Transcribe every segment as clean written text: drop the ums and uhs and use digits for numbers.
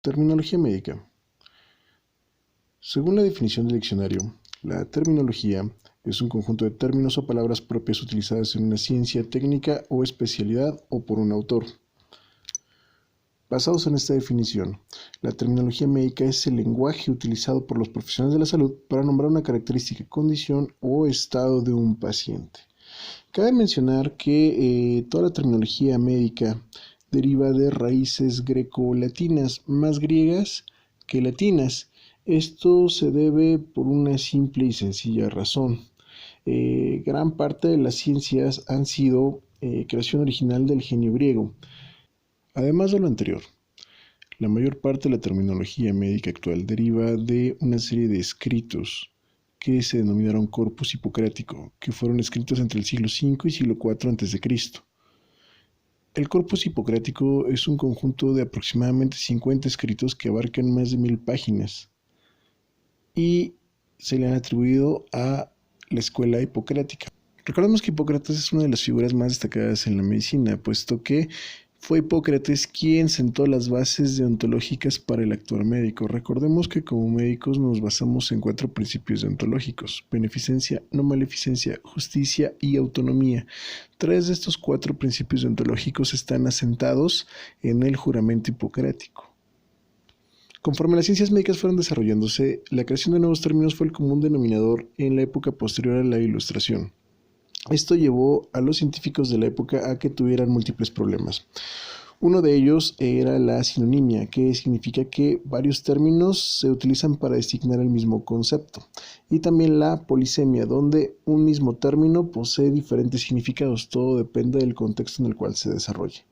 Terminología médica. Según la definición del diccionario, la terminología es un conjunto de términos o palabras propias utilizadas en una ciencia, técnica o especialidad o por un autor. Basados en esta definición, la terminología médica es el lenguaje utilizado por los profesionales de la salud para nombrar una característica, condición o estado de un paciente. Cabe mencionar que toda la terminología médica deriva de raíces greco-latinas, más griegas que latinas. Esto se debe por una simple y sencilla razón. Gran parte de las ciencias han sido creación original del genio griego. Además de lo anterior, la mayor parte de la terminología médica actual deriva de una serie de escritos que se denominaron Corpus Hipocrático, que fueron escritos entre el siglo V y siglo IV a.C. El Corpus Hipocrático es un conjunto de aproximadamente 50 escritos que abarcan más de 1000 páginas y se le han atribuido a la escuela hipocrática. Recordemos que Hipócrates es una de las figuras más destacadas en la medicina, puesto que fue Hipócrates quien sentó las bases deontológicas para el actuar médico. Recordemos que como médicos nos basamos en 4 principios deontológicos: beneficencia, no maleficencia, justicia y autonomía. 3 de estos 4 principios deontológicos están asentados en el juramento hipocrático. Conforme las ciencias médicas fueron desarrollándose, la creación de nuevos términos fue el común denominador en la época posterior a la Ilustración. Esto llevó a los científicos de la época a que tuvieran múltiples problemas. Uno de ellos era la sinonimia, que significa que varios términos se utilizan para designar el mismo concepto, y también la polisemia, donde un mismo término posee diferentes significados. Todo depende del contexto en el cual se desarrolle.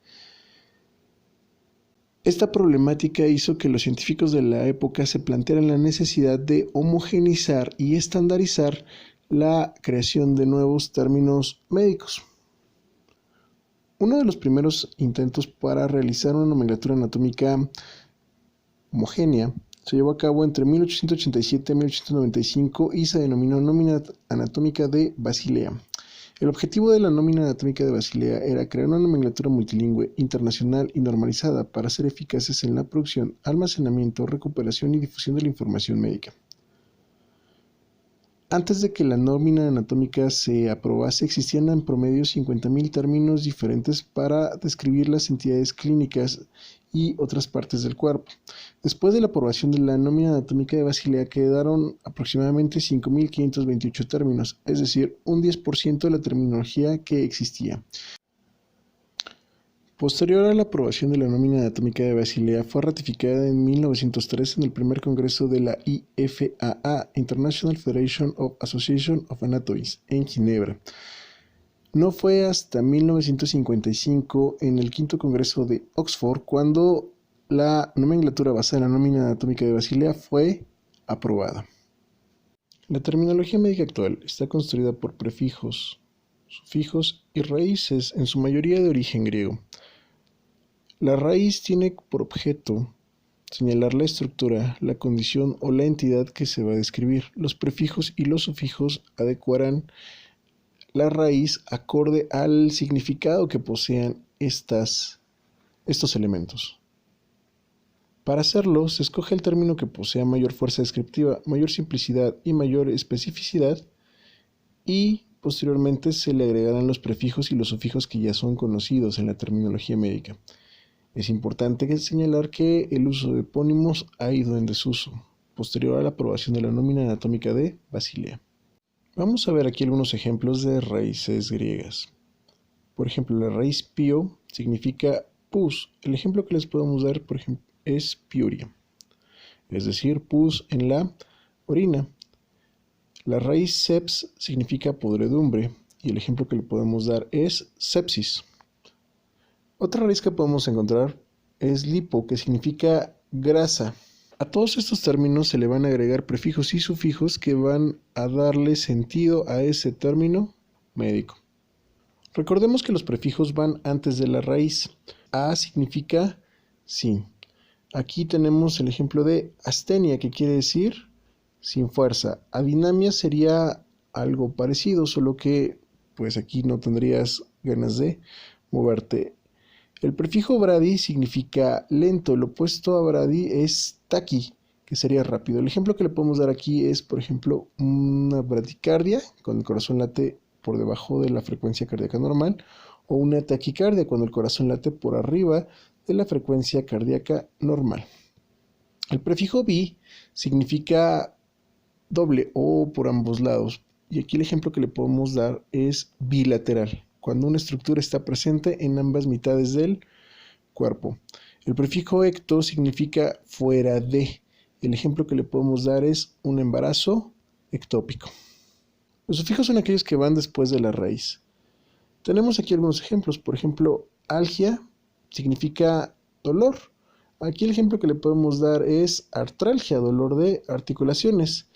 Esta problemática hizo que los científicos de la época se plantearan la necesidad de homogeneizar y estandarizar la creación de nuevos términos médicos. Uno de los primeros intentos para realizar una nomenclatura anatómica homogénea se llevó a cabo entre 1887 y 1895 y se denominó Nómina Anatómica de Basilea. El objetivo de la Nómina Anatómica de Basilea era crear una nomenclatura multilingüe, internacional y normalizada para ser eficaces en la producción, almacenamiento, recuperación y difusión de la información médica. Antes de que la nómina anatómica se aprobase, existían en promedio 50.000 términos diferentes para describir las entidades clínicas y otras partes del cuerpo. Después de la aprobación de la nómina anatómica de Basilea, quedaron aproximadamente 5.528 términos, es decir, un 10% de la terminología que existía. Posterior a la aprobación de la nómina anatómica de Basilea, fue ratificada en 1903 en el primer congreso de la IFAA, International Federation of Association of Anatomists, en Ginebra. No fue hasta 1955, en el quinto congreso de Oxford, cuando la nomenclatura basada en la nómina anatómica de Basilea fue aprobada. La terminología médica actual está construida por prefijos, sufijos y raíces, en su mayoría de origen griego. La raíz tiene por objeto señalar la estructura, la condición o la entidad que se va a describir. Los prefijos y los sufijos adecuarán la raíz acorde al significado que posean estos elementos. Para hacerlo, se escoge el término que posea mayor fuerza descriptiva, mayor simplicidad y mayor especificidad, y posteriormente se le agregarán los prefijos y los sufijos que ya son conocidos en la terminología médica. Es importante señalar que el uso de epónimos ha ido en desuso, posterior a la aprobación de la nómina anatómica de Basilea. Vamos a ver aquí algunos ejemplos de raíces griegas. Por ejemplo, la raíz pio significa pus. El ejemplo que les podemos dar, por ejemplo, es piuria, es decir, pus en la orina. La raíz seps significa podredumbre y el ejemplo que le podemos dar es sepsis. Otra raíz que podemos encontrar es lipo, que significa grasa. A todos estos términos se le van a agregar prefijos y sufijos que van a darle sentido a ese término médico. Recordemos que los prefijos van antes de la raíz. A significa sí. Aquí tenemos el ejemplo de astenia, que quiere decir sin fuerza. Adinamia sería algo parecido, solo que pues aquí no tendrías ganas de moverte. El prefijo brady significa lento, lo opuesto a brady es taqui, que sería rápido. El ejemplo que le podemos dar aquí es, por ejemplo, una bradicardia, cuando el corazón late por debajo de la frecuencia cardíaca normal, o una taquicardia, cuando el corazón late por arriba de la frecuencia cardíaca normal. El prefijo bi significa doble o por ambos lados. Y aquí el ejemplo que le podemos dar es bilateral, cuando una estructura está presente en ambas mitades del cuerpo. El prefijo ecto significa fuera de. El ejemplo que le podemos dar es un embarazo ectópico. Los sufijos son aquellos que van después de la raíz. Tenemos aquí algunos ejemplos. Por ejemplo, algia significa dolor. Aquí el ejemplo que le podemos dar es artralgia, dolor de articulaciones.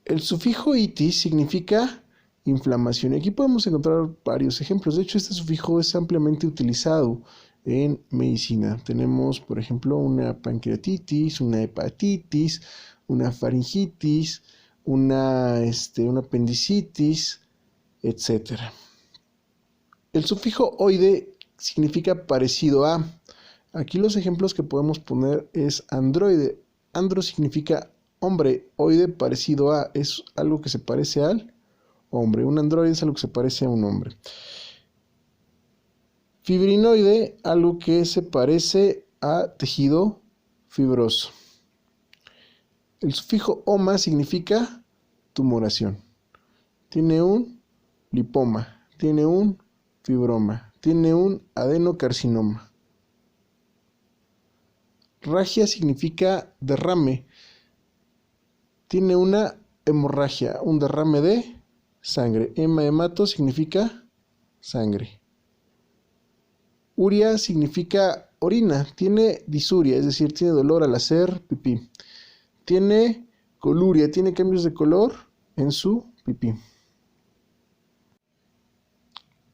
El sufijo itis significa inflamación. Y aquí podemos encontrar varios ejemplos. De hecho, este sufijo es ampliamente utilizado en medicina. Tenemos, por ejemplo, una pancreatitis, una hepatitis, una faringitis, una apendicitis, etc. El sufijo oide significa parecido a. Aquí los ejemplos que podemos poner es androide. Andro significa hombre, oide parecido a, es algo que se parece al hombre. Un androide es algo que se parece a un hombre. Fibrinoide, algo que se parece a tejido fibroso. El sufijo oma significa tumoración. Tiene un lipoma, tiene un fibroma, tiene un adenocarcinoma. Ragia significa derrame. Tiene una hemorragia, un derrame de sangre. Hemato significa sangre. Uria significa orina. Tiene disuria, es decir, tiene dolor al hacer pipí. Tiene coluria, tiene cambios de color en su pipí.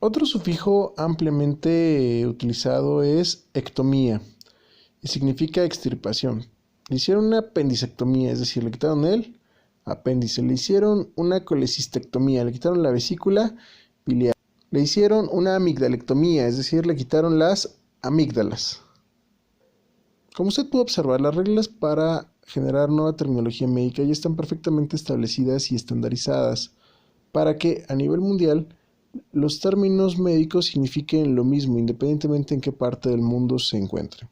Otro sufijo ampliamente utilizado es ectomía y significa extirpación. Le hicieron una apendicectomía, es decir, le quitaron el apéndice. Le hicieron una colecistectomía, le quitaron la vesícula biliar. Le hicieron una amigdalectomía, es decir, le quitaron las amígdalas. Como usted puede observar, las reglas para generar nueva terminología médica ya están perfectamente establecidas y estandarizadas para que a nivel mundial los términos médicos signifiquen lo mismo, independientemente en qué parte del mundo se encuentre.